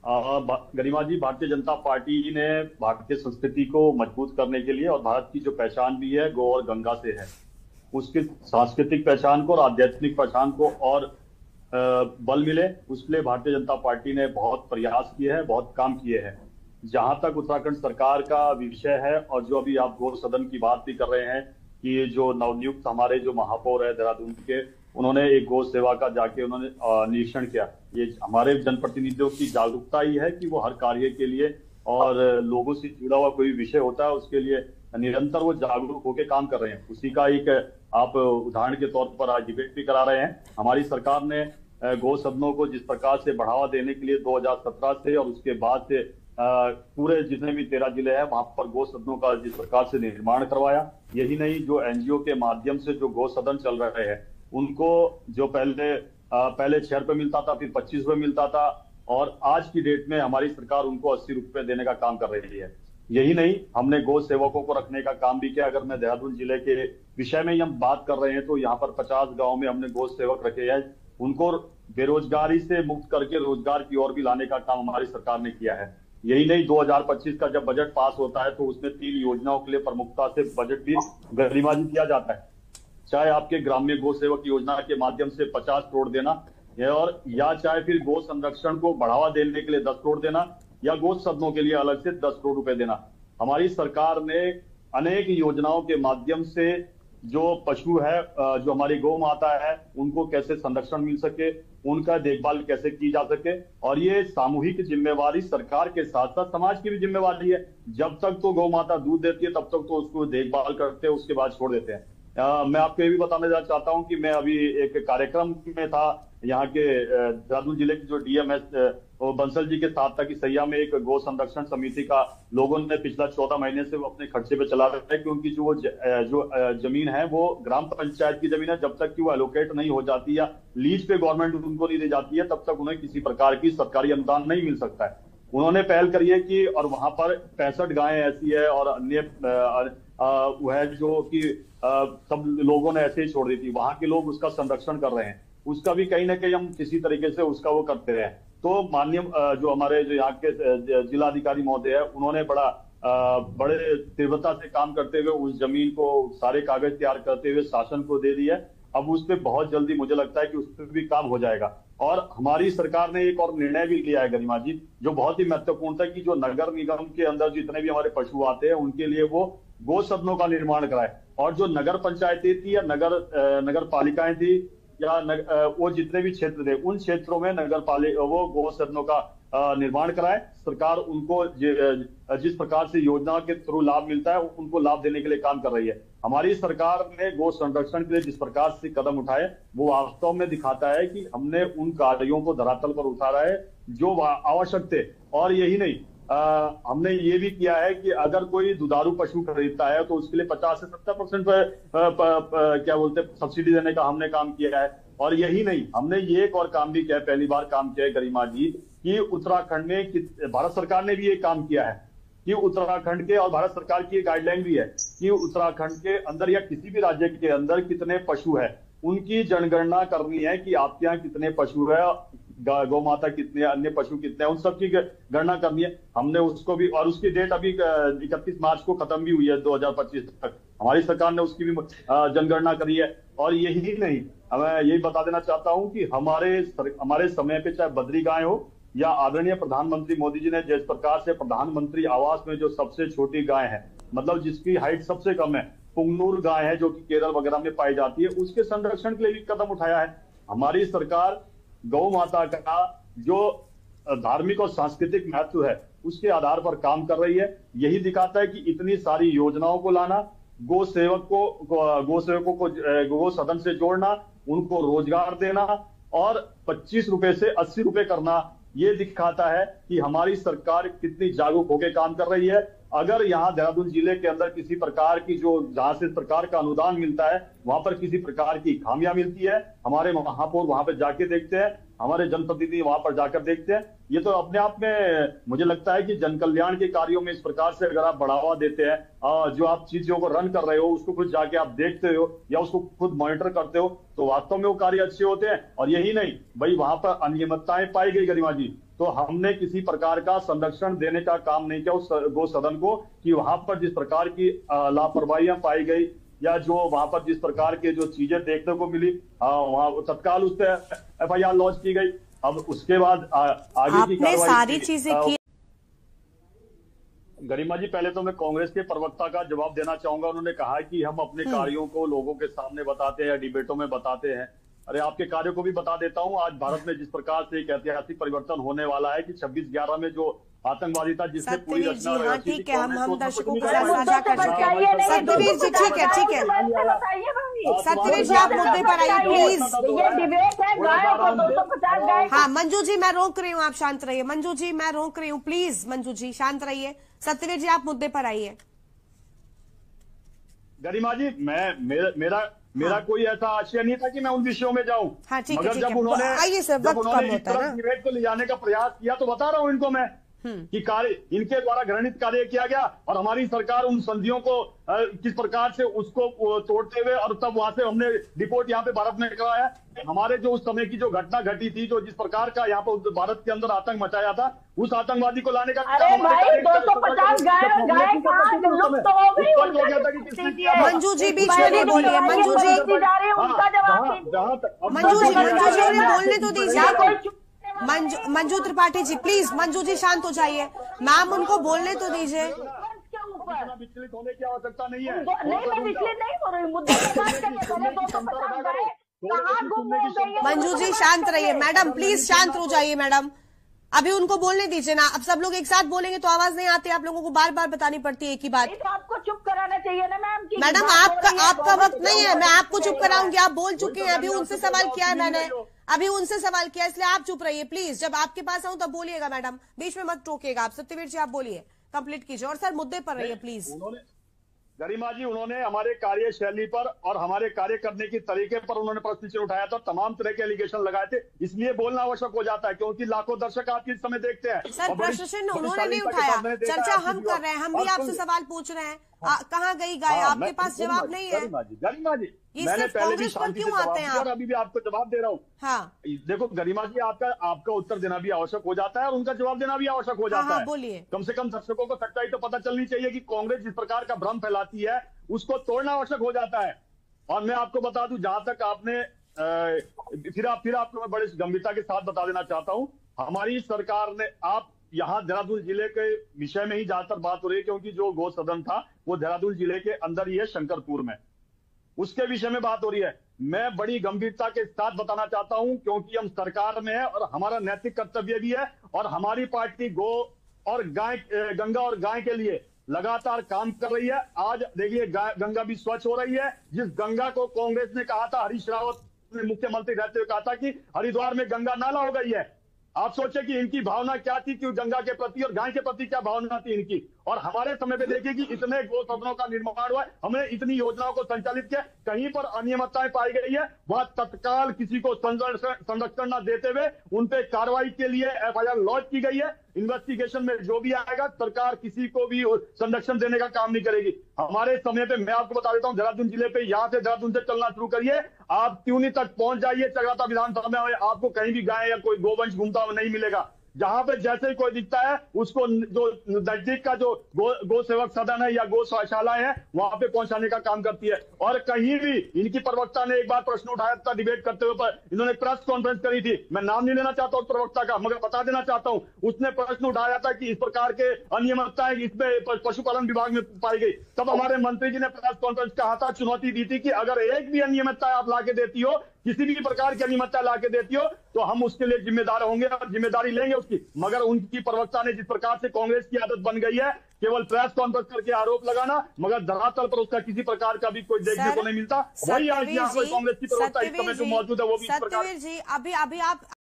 गरिमा जी, Bharatiya Janata party ने भारतीय संस्कृति को मजबूत करने के लिए और भारत की जो पहचान भी है गौ और गंगा से है, उसकी सांस्कृतिक पहचान को और आध्यात्मिक पहचान को और बल मिले, उसके लिए भारतीय जनता पार्टी ने बहुत प्रयास किए हैं, बहुत काम किए हैं। जहां तक उत्तराखंड सरकार का विषय है और जो अभी आप गौ सदन की बात भी कर रहे हैं कि जो नवनियुक्त हमारे जो महापौर है देहरादून के, उन्होंने एक गौ सेवा का जाके उन्होंने निरीक्षण किया। ये हमारे जनप्रतिनिधियों की जागरूकता ही है कि वो हर कार्य के लिए और लोगों से जुड़ा हुआ कोई विषय होता है उसके लिए निरंतर वो जागरूक होकर काम कर रहे हैं। उसी का एक आप उदाहरण के तौर पर आज डिबेट भी करा रहे हैं। हमारी सरकार ने गौ सदनों को जिस प्रकार से बढ़ावा देने के लिए 2017 से और उसके बाद से पूरे जितने भी 13 जिले हैं वहां पर गौ सदनों का जिस प्रकार से निर्माण करवाया। यही नहीं, जो एनजीओ के माध्यम से जो गौ सदन चल रहे हैं उनको जो पहले 6 रुपए मिलता था, फिर 25 रुपए मिलता था, और आज की डेट में हमारी सरकार उनको 80 रुपए देने का काम कर रही है। यही नहीं, हमने गौ सेवकों को रखने का काम भी किया। अगर मैं देहरादून जिले के विषय में ही हम बात कर रहे हैं तो यहाँ पर 50 गांव में हमने गौ सेवक रखे हैं। उनको बेरोजगारी से मुक्त करके रोजगार की ओर भी लाने का काम हमारी सरकार ने किया है। यही नहीं, 2025 का जब बजट पास होता है तो उसमें 3 योजनाओं के लिए प्रमुखता से बजट भी गरिमा जी दिया जाता है। चाहे आपके ग्राम्य गौ सेवक योजना के माध्यम से 50 करोड़ देना और या चाहे फिर गौ संरक्षण को बढ़ावा देने के लिए 10 करोड़ देना या गौ सदनों के लिए अलग से 10 करोड़ रुपए देना। हमारी सरकार ने अनेक योजनाओं के माध्यम से जो पशु है, जो हमारी गौ माता है, उनको कैसे संरक्षण मिल सके, उनका देखभाल कैसे की जा सके। और ये सामूहिक जिम्मेवारी सरकार के साथ साथ समाज की भी जिम्मेवारी है। जब तक तो गौ माता दूध देती है तब तक तो उसको देखभाल करते हैं, उसके बाद छोड़ देते हैं। मैं आपको ये भी बताना चाहता हूं कि मैं अभी एक कार्यक्रम में था यहाँ के देहरादून जिले की जो डीएम है बंसल जी के साथ था कि सैया में एक गौ संरक्षण समिति का लोगों ने पिछला 14 महीने से वो अपने खर्चे पे चला रहे हैं, क्योंकि जो जमीन है वो ग्राम पंचायत की जमीन है। जब तक कि वो एलोकेट नहीं हो जाती या लीज पे गवर्नमेंट उनको नहीं दी जाती है तब तक उन्हें किसी प्रकार की सरकारी अनुदान नहीं मिल सकता है। उन्होंने पहल करी है कि और वहां पर 65 गायें ऐसी है और अन्य वह जो कि सब लोगों ने ऐसे ही छोड़ दी थी, वहां के लोग उसका संरक्षण कर रहे हैं। उसका भी कहीं ना कहीं हम किसी तरीके से उसका वो करते हैं। तो माननीय जो हमारे जो यहाँ के जिलाधिकारी महोदय है उन्होंने बड़े तीव्रता से काम करते हुए उस जमीन को सारे कागज तैयार करते हुए शासन को दे दिया। अब उस पर बहुत जल्दी मुझे लगता है कि उस पर भी काम हो जाएगा। और हमारी सरकार ने एक और निर्णय भी लिया है गरिमा जी, जो बहुत ही महत्वपूर्ण था कि जो नगर निगम के अंदर जितने भी हमारे पशु आते हैं उनके लिए वो गौ सदनों का निर्माण कराए। और जो नगर पंचायतें थी या नगर पालिकाएं थी या वो जितने भी क्षेत्र थे उन क्षेत्रों में वो गौ सदनों का निर्माण कराए। सरकार उनको जिस प्रकार से योजना के थ्रू लाभ मिलता है उनको लाभ देने के लिए काम कर रही है। हमारी सरकार ने गौ संरक्षण के लिए जिस प्रकार से कदम उठाए वो वास्तव में दिखाता है कि हमने उन कार्यों को धरातल पर उतारा है जो आवश्यक थे। और यही नहीं, हमने ये भी किया है कि अगर कोई दुधारू पशु खरीदता है तो उसके लिए 50 से 70% क्या बोलते हैं सब्सिडी देने का हमने काम किया है। और यही नहीं, हमने ये एक और काम भी किया है, पहली बार काम किया है गरिमा जी, कि उत्तराखंड में भारत सरकार ने भी ये काम किया है कि उत्तराखंड के और भारत सरकार की गाइडलाइन भी है कि उत्तराखंड के अंदर या किसी भी राज्य के अंदर कितने पशु है उनकी जनगणना करनी है कि आपके यहाँ कितने पशु है, गौ माता कितने, अन्य पशु कितने, उन सब की गणना करनी है। हमने उसको भी, और उसकी डेट अभी 31 मार्च को खत्म भी हुई है 2025 तक। हमारी सरकार ने उसकी भी जनगणना करी है। और यही नहीं, मैं यही बता देना चाहता हूं कि हमारे समय पे चाहे बद्री गाय हो या आदरणीय प्रधानमंत्री मोदी जी ने जिस प्रकार से प्रधानमंत्री आवास में जो सबसे छोटी गाय है, मतलब जिसकी हाइट सबसे कम है, पुंगनूर गाय है जो कि केरल वगैरह में पाई जाती है, उसके संरक्षण के लिए भी कदम उठाया है। हमारी सरकार गौ माता का जो धार्मिक और सांस्कृतिक महत्व है उसके आधार पर काम कर रही है। यही दिखाता है कि इतनी सारी योजनाओं को लाना, गौ सेवकों को गौ सदन से जोड़ना, उनको रोजगार देना और 25 रुपए से 80 रुपए करना, ये दिखाता है कि हमारी सरकार कितनी जागरूक होकर काम कर रही है। अगर यहाँ देहरादून जिले के अंदर किसी प्रकार की जहां से सरकार का अनुदान मिलता है वहां पर किसी प्रकार की खामियां मिलती है, हमारे महापौर वहां पर जाके देखते हैं, हमारे जनप्रतिनिधि वहां पर जाकर देखते हैं। ये तो अपने आप में मुझे लगता है कि जन कल्याण के कार्यों में इस प्रकार से अगर आप बढ़ावा देते हैं, जो आप चीजों को रन कर रहे हो उसको खुद जाके आप देखते हो या उसको खुद मॉनिटर करते हो तो वास्तव में वो कार्य अच्छे होते हैं। और यही नहीं भाई, वहां पर अनियमितताएं पाई गई गरिमा जी, तो हमने किसी प्रकार का संरक्षण देने का काम नहीं किया उस गो सदन को, कि वहां पर जिस प्रकार की लापरवाहियां पाई गई या जो वहां पर जिस प्रकार के जो चीजें देखने को मिली, वहां तत्काल उस पर FIR लॉन्च की गई। अब उसके बाद आगे की कार्रवाई सारी चीजें की। गरिमा जी, पहले तो मैं कांग्रेस के प्रवक्ता का जवाब देना चाहूंगा। उन्होंने कहा कि हम अपने कार्यों को लोगों के सामने बताते हैं या डिबेटों में बताते हैं। अरे आपके कार्यों को भी बता देता हूं। आज भारत में जिस प्रकार से एक ऐतिहासिक परिवर्तन होने वाला है कि 26/11 में जो आतंकवादी था जिसने पूरी रचना हाँ ठीक है, हम दर्शकों के साथ साझा कर चुके हैं। सत्यवीर जी ठीक है सत्यवीर जी आप मुद्दे पर आइए प्लीज। हाँ मंजू जी मैं रोक रही हूँ, आप शांत रहिए। मंजू जी मैं रोक रही हूँ, प्लीज मंजू जी शांत रहिए। सत्यवीर जी आप मुद्दे पर आइए। गरिमा जी, मेरा कोई ऐसा आशय नहीं था कि मैं उन विषयों में जाऊं। हाँ ठीक है, मगर जब उन्होंने इस तरह डिबेट को ले जाने का प्रयास किया तो बता रहा हूं इनको मैं कि कार्य इनके द्वारा घृणित कार्य किया गया और हमारी सरकार उन संधियों को किस प्रकार से उसको तोड़ते हुए, और तब वहां से हमने रिपोर्ट यहाँ पे भारत में कराया। हमारे जो उस समय की जो घटना घटी थी, जो जिस प्रकार का यहाँ पर भारत के अंदर आतंक मचाया था, उस आतंकवादी को लाने का मंजू जी बीच में नहीं बोलिए। मंजू जी बोलने तो दीजिए। मंजू त्रिपाठी जी प्लीज, मंजू जी शांत हो जाइए। मैम उनको बोलने तो दीजिए। विचलित होने की आवश्यकता नहीं है। मंजू जी शांत रहिए। मैडम प्लीज शांत हो जाइए मैडम, अभी उनको बोलने दीजिए ना। अब सब लोग एक साथ बोलेंगे तो आवाज नहीं आती, आप लोगों को बार बार बतानी पड़ती है एक ही बात। तो आपको चुप कराना चाहिए ना मैम। मैडम आपका वक्त नहीं है, मैं आपको चुप कराऊंगी। आप बोल चुके हैं, अभी उनसे सवाल किया है मैंने, अभी उनसे सवाल किया, इसलिए आप चुप रहिए प्लीज। जब आपके पास आऊं तब बोलिएगा मैडम, बीच में मत टोकिएगा आप। सत्यवीर जी आप बोलिए, कंप्लीट कीजिए और सर मुद्दे पर रहिए प्लीज। गरिमा जी, उन्होंने हमारे कार्यशैली पर और हमारे कार्य करने के तरीके पर उन्होंने प्रश्न चिन्ह उठाया था, तमाम तरह के एलिगेशन लगाए थे। इसलिए बोलना आवश्यक हो जाता है क्योंकि लाखों दर्शक आपके इस समय देखते हैं। सर प्रश्न चिन्ह उन्होंने नहीं उठाया, चर्चा हम कर रहे हैं, हम भी आपसे सवाल पूछ रहे हैं। कहाँ गई गाय, आपके पास जवाब नहीं है। गरिमा जी ये सिर्फ कांग्रेस पर क्यों आते हैं आप? अभी भी आपको जवाब दे रहा हूँ। हाँ देखो गरिमा जी, आपका उत्तर देना भी आवश्यक हो जाता है और उनका जवाब देना भी आवश्यक हो जाता है। बोलिए। कम से कम दर्शकों को सच्चाई तो पता चलनी चाहिए कि कांग्रेस जिस प्रकार का भ्रम फैलाती है उसको तोड़ना आवश्यक हो जाता है। और मैं आपको बता दूं, जहां तक आपने फिर आपको मैं बड़े गंभीरता के साथ बता देना चाहता हूं, हमारी सरकार ने, आप यहाँ देहरादून जिले के विषय में ही ज्यादातर बात हो रही है क्योंकि जो गो सदन था वो देहरादून जिले के अंदर ही है, शंकरपुर में, उसके विषय में बात हो रही है। मैं बड़ी गंभीरता के साथ बताना चाहता हूं क्योंकि हम सरकार में है और हमारा नैतिक कर्तव्य भी है और हमारी पार्टी गो और गाय, गंगा और गाय के लिए लगातार काम कर रही है। आज देखिए गंगा भी स्वच्छ हो रही है। जिस गंगा को कांग्रेस ने कहा था, हरीश रावत ने मुख्यमंत्री रहते हुए कहा था कि हरिद्वार में गंगा नाला हो गई है। आप सोचे कि इनकी भावना क्या थी, कि गंगा के प्रति और गाय के प्रति क्या भावना थी इनकी। और हमारे समय पे देखिए कि इतने गो सदनों का निर्माण हुआ है, हमने इतनी योजनाओं को संचालित किया, कहीं पर अनियमितताएं पाई गई है, वहां तत्काल किसी को संरक्षण न देते हुए उन पे कार्रवाई के लिए FIR लॉन्च की गई है। इन्वेस्टिगेशन में जो भी आएगा, सरकार किसी को भी संरक्षण देने का काम नहीं करेगी। हमारे समय पे मैं आपको बता देता हूं, देहरादून जिले पे, यहाँ से देहरादून से चलना शुरू करिए, आप त्यूनी तक पहुंच जाइए, चक्राता विधानसभा में आपको कहीं भी गाय या कोई गोवंश घूमता हुआ नहीं मिलेगा। जहां पे जैसे ही कोई दिखता है उसको जो नजदीक का जो गो सेवक सदन है या गो शौचालय है वहां पे पहुंचाने का काम करती है। और कहीं भी इनकी प्रवक्ता ने एक बार प्रश्न उठाया था डिबेट करते हुए, पर इन्होंने प्रेस कॉन्फ्रेंस करी थी, मैं नाम नहीं लेना चाहता उस प्रवक्ता का, मगर बता देना चाहता हूं, उसने प्रश्न उठाया था कि इस प्रकार के अनियमितताएं इसमें पशुपालन विभाग में पाई गई। तब हमारे मंत्री जी ने प्रेस कॉन्फ्रेंस कहा था, चुनौती दी थी कि अगर एक भी अनियमितता आप लाके देती हो, किसी भी प्रकार की अनियमितता लाके देती हो, तो हम उसके लिए जिम्मेदार होंगे और जिम्मेदारी लेंगे उसकी। मगर उनकी प्रवक्ता ने जिस प्रकार से कांग्रेस की आदत बन गई है केवल प्रेस कॉन्फ्रेंस करके आरोप लगाना, मगर धरातल पर उसका किसी प्रकार का भी कोई देखने को नहीं मिलता। वही आज यहाँ पर कांग्रेस की प्रवक्ता इस समय जो मौजूद है वो भी इस प्रकार। सत्यवीर जी अभी